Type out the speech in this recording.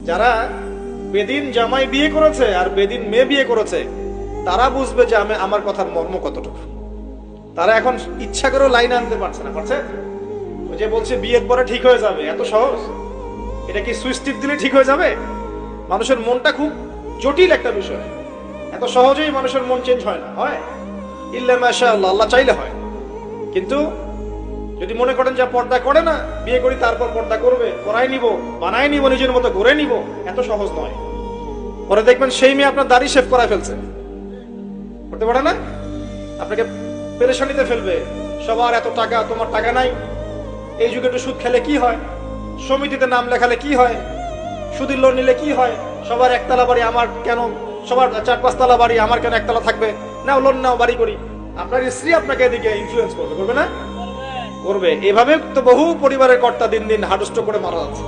যারা বেদিন জামাই বিয়ে করেছে আর বেদিন মেয়ে বিয়ে করেছে তারা বুঝবে যে আমি আমার কথার মর্ম কতটুকু। তারা এখন ইচ্ছা করেও লাইন আনতে পারছে না, পারছে? ওই যে বলছে বিয়ের পরে ঠিক হয়ে যাবে, এত সহজ? এটা কি সুইচ টিপ দিলে ঠিক হয়ে যাবে? মানুষের মনটা খুব জটিল একটা বিষয়। এত সহজেই মানুষের মন চেঞ্জ হয় না, হয় ইল্লা মাশাআল্লাহ, আল্লাহ চাইলে হয়। কিন্তু যদি মনে করেন যে পর্দা করে না, বিয়ে করি তারপর পর্দা করবে, করাই নিব, বানাই নিব, নিজের মতো গড়ে নিব, এত সহজ নয়। পরে দেখবেন সেই মেয়ে আপনার দাড়ি শেভ করা ফেলছে, করতে পারে না, আপনাকে পেরেশানিতে ফেলবে। সবার এত টাকা, তোমার টাকা নাই। এই যুগে একটু সুদ খেলে কি হয়, সমিতিতে নাম লেখালে কি হয়, সুদের লোন নিলে কি হয়, সবার একতলা বাড়ি আমার কেন, সবার 4-5 তলা বাড়ি আমার কেন একতলা থাকবে, নাও লোন নাও বাড়ি করি। আপনার স্ত্রী আপনাকে এদিকে ইনফ্লুয়েন্স করবে, করবে না? করবে। এভাবে তো বহু পরিবারের কর্তা দিন দিন হার্ডস্ট্রোক করে মারা যাচ্ছে।